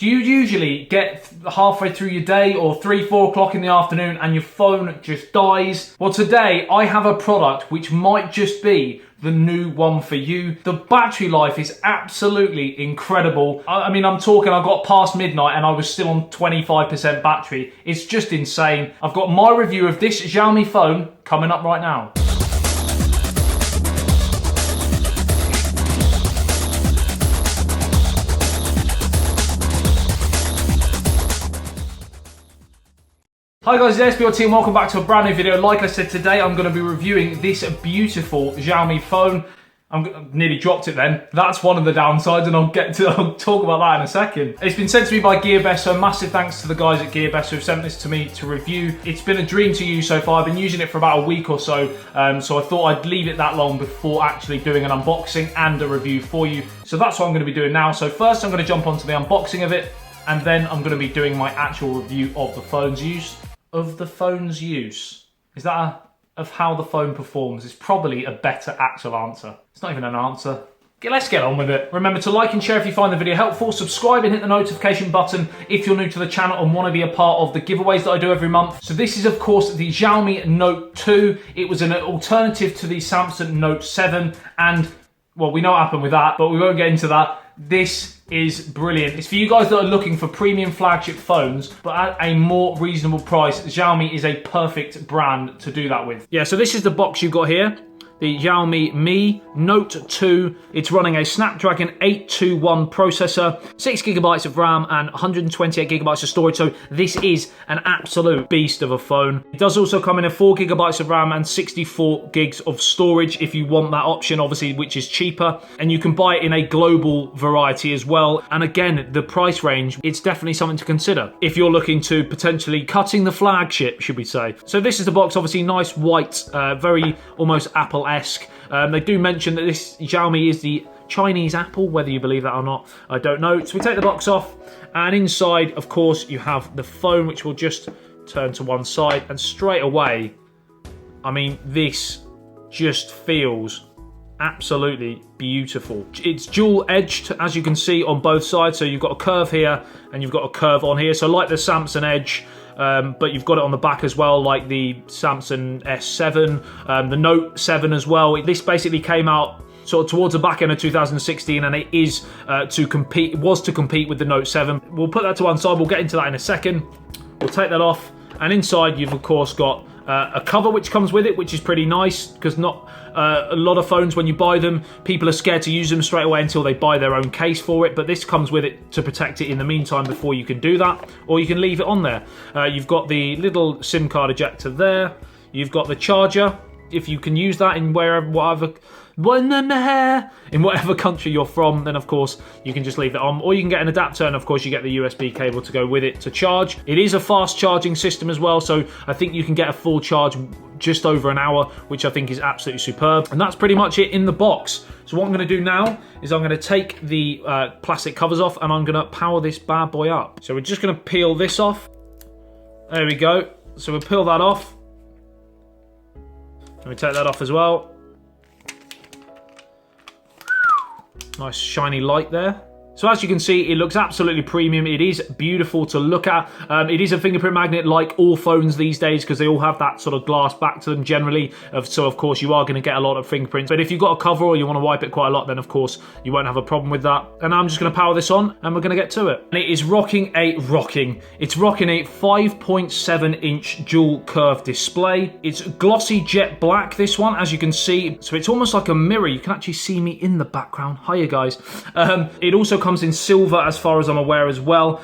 Do you usually get halfway through your day or 3, 4 o'clock in the afternoon and your phone just dies? Well, today I have a product which might just be the new one for you. The battery life is absolutely incredible. I mean, I'm talking, I got past midnight and I was still on 25% battery. It's just insane. I've got my review of this Xiaomi phone coming up right now. Hi guys, it's ASBYT and welcome back to a brand new video. Like I said, today I'm going to be reviewing this beautiful Xiaomi phone. I've nearly dropped it then. That's one of the downsides and I'll talk about that in a second. It's been sent to me by Gearbest, so massive thanks to the guys at Gearbest who have sent this to me to review. It's been a dream to use so far. I've been using it for about a week or so, so I thought I'd leave it that long before actually doing an unboxing and a review for you. So that's what I'm going to be doing now. So first I'm going to jump onto the unboxing of it, and then I'm going to be doing my actual review of the phone's use. Is that of how the phone performs? It's probably a better actual answer. It's not even an answer. Let's get on with it. Remember to like and share if you find the video helpful, subscribe and hit the notification button if you're new to the channel and want to be a part of the giveaways that I do every month. So this is of course the Xiaomi Note 2. It was an alternative to the Samsung Note 7 and, well, we know what happened with that, but we won't get into that. This is brilliant. It's for you guys that are looking for premium flagship phones, but at a more reasonable price. Xiaomi is a perfect brand to do that with. Yeah, so this is the box you've got here. The Xiaomi Mi Note 2. It's running a Snapdragon 821 processor, 6GB of RAM and 128GB of storage, so this is an absolute beast of a phone. It does also come in a 4GB of RAM and 64GB of storage if you want that option, obviously, which is cheaper. And you can buy it in a global variety as well. And again, the price range, it's definitely something to consider if you're looking to potentially cutting the flagship, should we say. So this is the box, obviously nice white, very almost Apple-esque. They do mention that this Xiaomi is the Chinese Apple, whether you believe that or not, I don't know. So we take the box off, and inside, of course, you have the phone, which will just turn to one side, and straight away, I mean, this just feels absolutely beautiful. It's dual edged, as you can see, on both sides. So you've got a curve here, and you've got a curve on here. So like the Samsung Edge, but you've got it on the back as well, like the Samsung S7, the Note 7 as well. This basically came out sort of towards the back end of 2016, and it is to compete with the Note 7. We'll put that to one side. We'll get into that in a second. We'll take that off, and inside you've of course got a cover which comes with it, which is pretty nice, because not a lot of phones, when you buy them, people are scared to use them straight away until they buy their own case for it, but this comes with it to protect it in the meantime before you can do that, or you can leave it on there. You've got the little SIM card ejector there. You've got the charger, if you can use that in whatever country you're from, then of course you can just leave it on, or you can get an adapter, and of course you get the USB cable to go with it to charge. It is a fast charging system as well, so I think you can get a full charge just over an hour, which I think is absolutely superb. And that's pretty much it in the box. So what I'm going to do now is I'm going to take the plastic covers off, and I'm going to power this bad boy up. So we're just going to peel this off. There we go. So we'll peel that off. Let me take that off as well. Nice shiny light there. So as you can see, it looks absolutely premium. It is beautiful to look at. It is a fingerprint magnet like all phones these days, because they all have that sort of glass back to them generally. So of course you are going to get a lot of fingerprints. But if you've got a cover or you want to wipe it quite a lot, then of course you won't have a problem with that. And I'm just going to power this on, and we're going to get to it. And it is rocking a 5.7 inch dual curved display. It's glossy jet black, this one, as you can see. So it's almost like a mirror. You can actually see me in the background. Hiya guys. It also comes in silver, as far as I'm aware as well.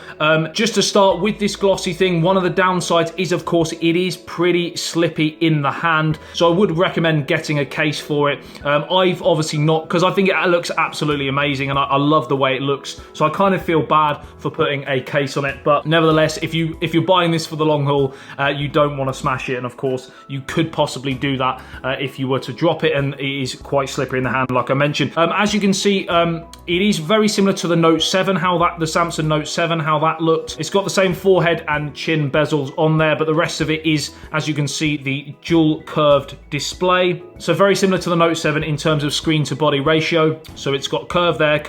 Just to start with this glossy thing, one of the downsides is of course it is pretty slippy in the hand, so I would recommend getting a case for it. I've obviously not, because I think it looks absolutely amazing and I love the way it looks, so I kind of feel bad for putting a case on it. But nevertheless, if you're buying this for the long haul, you don't want to smash it, and of course you could possibly do that if you were to drop it, and it is quite slippery in the hand, like I mentioned. As you can see, it is very similar to to the Note 7, the Samsung Note 7, how that looked. It's got the same forehead and chin bezels on there, but the rest of it is, as you can see, the dual curved display. So very similar to the Note 7 in terms of screen to body ratio. So it's got curve there,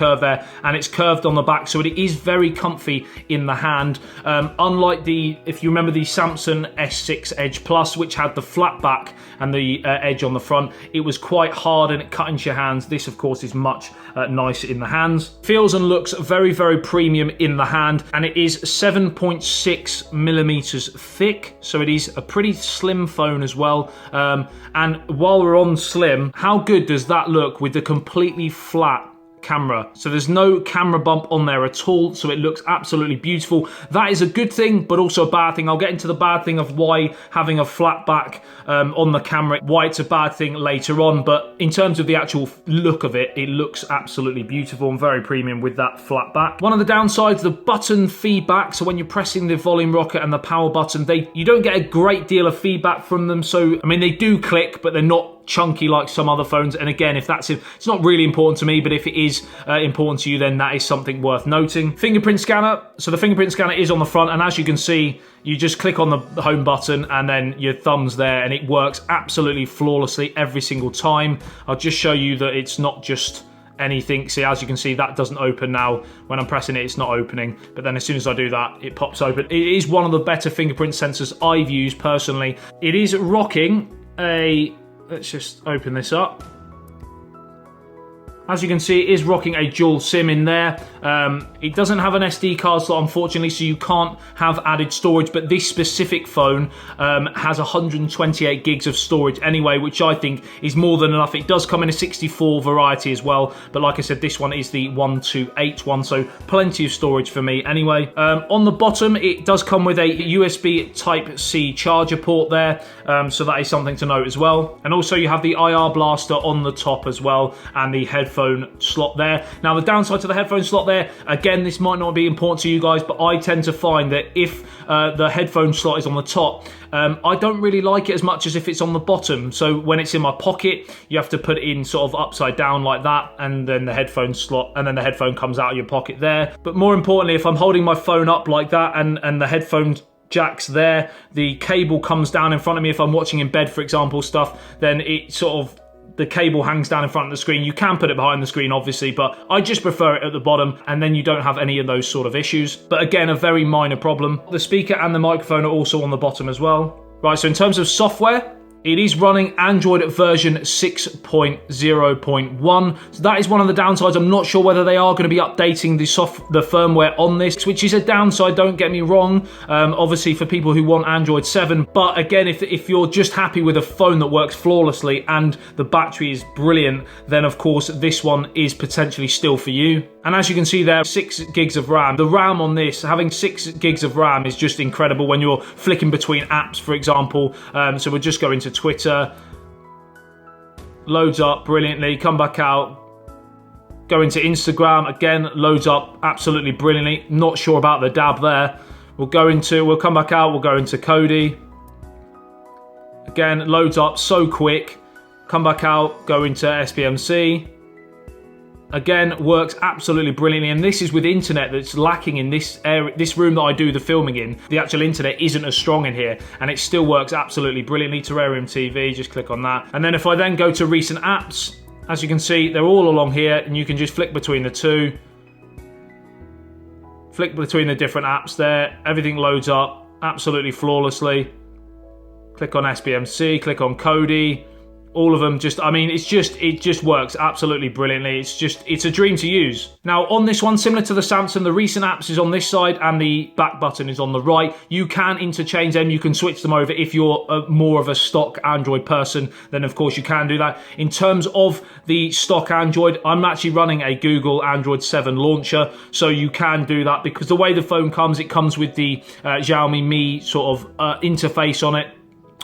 and it's curved on the back. So it is very comfy in the hand. Unlike if you remember the Samsung S6 Edge Plus, which had the flat back and the edge on the front, it was quite hard and it cut into your hands. This, of course, is much nicer in the hands. Feels and looks very, very premium in the hand, and it is 7.6 millimeters thick, so it is a pretty slim phone as well. And while we're on slim, how good does that look with the completely flat camera? So there's no camera bump on there at all, so it looks absolutely beautiful. That is a good thing, but also a bad thing. I'll get into the bad thing of why having a flat back on the camera, why it's a bad thing later on, but in terms of the actual look of it, it looks absolutely beautiful and very premium with that flat back. One of the downsides, the button feedback. So when you're pressing the volume rocker and the power button, you don't get a great deal of feedback from them. So I mean, they do click, but they're not chunky like some other phones. And again, it's not really important to me, but if it is important to you, then that is something worth noting. Fingerprint scanner. So the fingerprint scanner is on the front, and as you can see, you just click on the home button and then your thumb's there, and it works absolutely flawlessly every single time. I'll just show you that it's not just anything. See, as you can see, that doesn't open now. When I'm pressing it, it's not opening, but then as soon as I do that, it pops open. It is one of the better fingerprint sensors I've used personally. It is rocking let's just open this up. As you can see, it is rocking a dual SIM in there. It doesn't have an SD card slot, unfortunately, so you can't have added storage, but this specific phone has 128 gigs of storage anyway, which I think is more than enough. It does come in a 64 variety as well, but like I said, this one is the 128 one, so plenty of storage for me anyway. On the bottom, it does come with a USB Type-C charger port there, so that is something to note as well. And also you have the IR blaster on the top as well, and the headphone slot there. Now the downside to the headphone slot there, again, this might not be important to you guys, but I tend to find that if the headphone slot is on the top, I don't really like it as much as if it's on the bottom. So when it's in my pocket, you have to put it in sort of upside down like that, and then the headphone slot, and then the headphone comes out of your pocket there. But more importantly, if I'm holding my phone up like that and the headphones jacks there, the cable comes down in front of me. If I'm watching in bed, for example, then it sort of, the cable hangs down in front of the screen. You can put it behind the screen, obviously, but I just prefer it at the bottom, and then you don't have any of those sort of issues. But again, a very minor problem. The speaker and the microphone are also on the bottom as well. Right, so in terms of software, it is running Android version 6.0.1. So that is one of the downsides. I'm not sure whether they are going to be updating the firmware on this, which is a downside, don't get me wrong, obviously for people who want Android 7. But again, if you're just happy with a phone that works flawlessly and the battery is brilliant, then of course this one is potentially still for you. And as you can see there, 6 gigs of RAM. The RAM on this, having 6 gigs of RAM is just incredible when you're flicking between apps, for example. So we'll just go into Twitter, loads up brilliantly, come back out, go into Instagram, again, loads up absolutely brilliantly. Not sure about the dab there. We'll come back out, we'll go into KODI. Again, loads up so quick. Come back out, go into SBMC. Again, works absolutely brilliantly, and this is with internet that's lacking in this area, this room that I do the filming in. The actual internet isn't as strong in here, and it still works absolutely brilliantly. Terrarium TV, just click on that. And then if I then go to recent apps, as you can see, they're all along here, and you can just flick between the two. Flick between the different apps there. Everything loads up absolutely flawlessly. Click on SBMC, click on KODI. All of them just, I mean, it just works absolutely brilliantly. It's a dream to use. Now on this one, similar to the Samsung, the recent apps is on this side and the back button is on the right. You can interchange them, you can switch them over. If you're more of a stock Android person, then of course you can do that. In terms of the stock Android, I'm actually running a Google Android 7 launcher, so you can do that because the way the phone comes, it comes with the Xiaomi Mi sort of interface on it.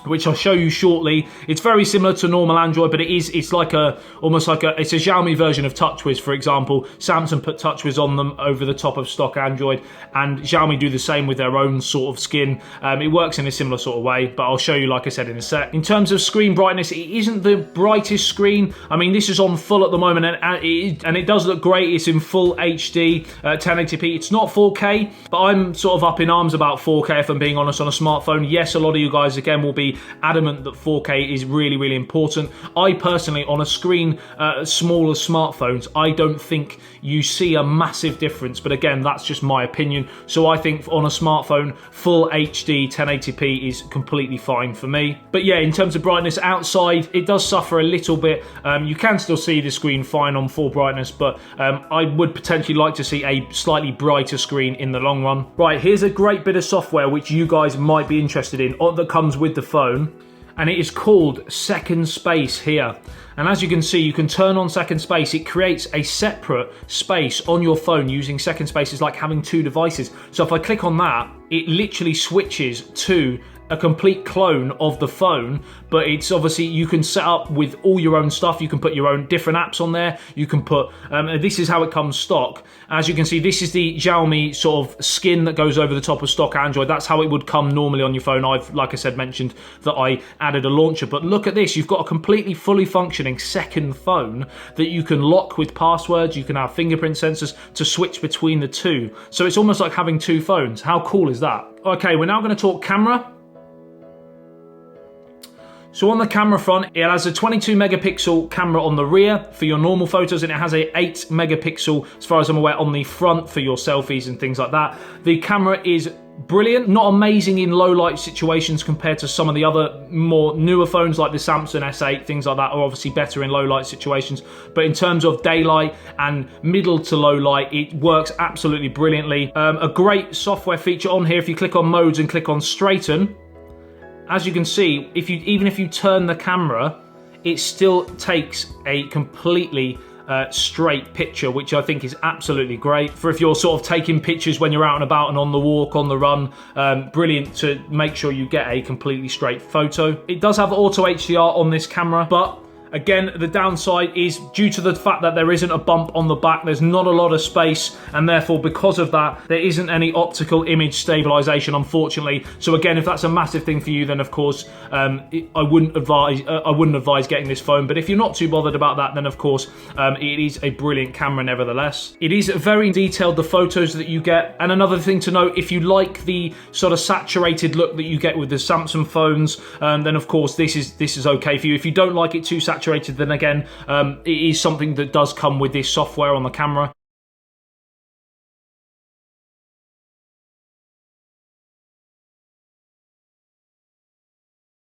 which I'll show you shortly. It's very similar to normal Android, but it's like almost like it's a Xiaomi version of TouchWiz, for example. Samsung put TouchWiz on them over the top of stock Android, and Xiaomi do the same with their own sort of skin. It works in a similar sort of way, but I'll show you, like I said, in a sec. In terms of screen brightness, it isn't the brightest screen. I mean, this is on full at the moment, and it does look great. It's in full HD, 1080p. It's not 4K, but I'm sort of up in arms about 4K, if I'm being honest, on a smartphone. Yes, a lot of you guys, again, will be adamant that 4K is really, really important. I personally, on a screen smaller smartphones, I don't think you see a massive difference, but again, that's just my opinion. So I think on a smartphone, full HD 1080p is completely fine for me. But yeah, in terms of brightness outside, it does suffer a little bit. You can still see the screen fine on full brightness, but I would potentially like to see a slightly brighter screen in the long run. Right, here's a great bit of software which you guys might be interested in, that comes with the phone, and it is called Second Space here. And as you can see, you can turn on Second Space. It creates a separate space on your phone. Using Second Space is like having two devices. So if I click on that, it literally switches to a complete clone of the phone, but it's obviously, you can set up with all your own stuff. You can put your own different apps on there. You can put, this is how it comes stock. As you can see, this is the Xiaomi sort of skin that goes over the top of stock Android. That's how it would come normally on your phone. I've, like I said, mentioned that I added a launcher, but look at this. You've got a completely fully functioning second phone that you can lock with passwords. You can have fingerprint sensors to switch between the two. So it's almost like having two phones. How cool is that? Okay, we're now going to talk camera. So on the camera front, it has a 22 megapixel camera on the rear for your normal photos, and it has a 8 megapixel, as far as I'm aware, on the front for your selfies and things like that. The camera is brilliant, not amazing in low light situations compared to some of the other more newer phones like the Samsung S8, things like that are obviously better in low light situations. But in terms of daylight and middle to low light, it works absolutely brilliantly. A great software feature on here, if you click on modes and click on straighten, as you can see, even if you turn the camera, it still takes a completely straight picture, which I think is absolutely great for if you're sort of taking pictures when you're out and about and on the walk, on the run. Brilliant to make sure you get a completely straight photo. It does have auto HDR on this camera, but again, the downside is due to the fact that there isn't a bump on the back, there's not a lot of space, and therefore because of that, there isn't any optical image stabilization, unfortunately. So again, if that's a massive thing for you, then of course, I wouldn't advise getting this phone. But if you're not too bothered about that, then of course, it is a brilliant camera nevertheless. It is very detailed, the photos that you get. And another thing to note, if you like the sort of saturated look that you get with the Samsung phones, then of course this is okay for you. If you don't like it too saturated, then again, it is something that does come with this software on the camera.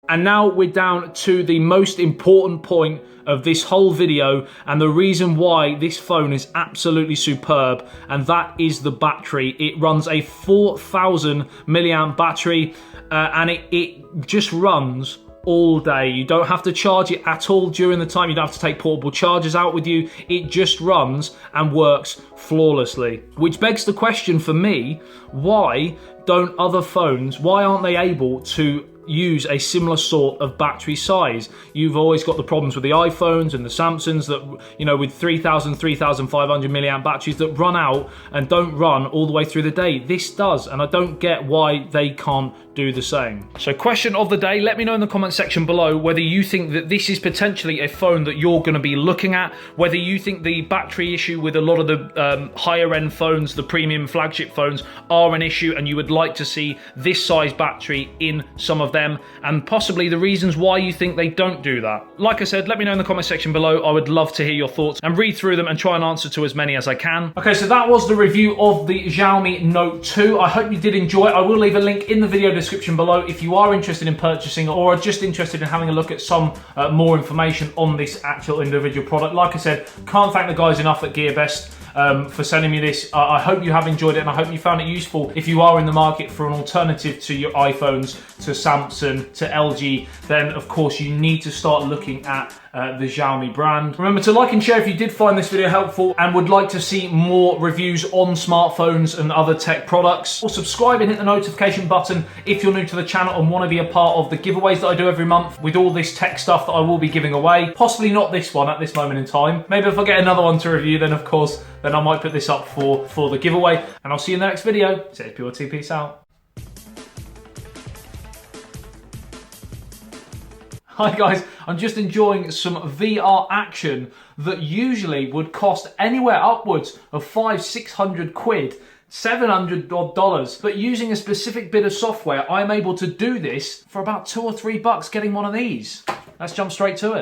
And now we're down to the most important point of this whole video, and the reason why this phone is absolutely superb, and that is the battery. It runs a 4,000 milliamp battery, and it just runs all day. You don't have to charge it at all during the time. You don't have to take portable chargers out with you. It just runs and works flawlessly. Which begs the question for me, why don't other phones, why aren't they able to use a similar sort of battery size? You've always got the problems with the iPhones and the Samsungs that, you know, with 3,000, 3,500 milliamp batteries that run out and don't run all the way through the day. This does, and I don't get why they can't do the same. So question of the day, let me know in the comment section below whether you think that this is potentially a phone that you're going to be looking at, whether you think the battery issue with a lot of the higher end phones, the premium flagship phones, are an issue and you would like to see this size battery in some of them, and possibly the reasons why you think they don't do that. Like I said, let me know in the comment section below. I would love to hear your thoughts and read through them and try and answer to as many as I can. Okay, so that was the review of the Xiaomi Note 2. I hope you did enjoy it. I will leave a link in the video description below if you are interested in purchasing or are just interested in having a look at some more information on this actual individual product. Like I said, can't thank the guys enough at GearBest for sending me this. I hope you have enjoyed it, and I hope you found it useful. If you are in the market for an alternative to your iPhones, to Samsung, to LG, then of course you need to start looking at the Xiaomi brand. Remember to like and share if you did find this video helpful and would like to see more reviews on smartphones and other tech products. Or subscribe and hit the notification button if you're new to the channel and want to be a part of the giveaways that I do every month with all this tech stuff that I will be giving away. Possibly not this one at this moment in time. Maybe if I get another one to review, then of course, then I might put this up for the giveaway. And I'll see you in the next video. It's ASBYT, peace out. Hi guys, I'm just enjoying some VR action that usually would cost anywhere upwards of $500-600 quid, $700 odd, but using a specific bit of software, I'm able to do this for about $2 or $3 getting one of these. Let's jump straight to it.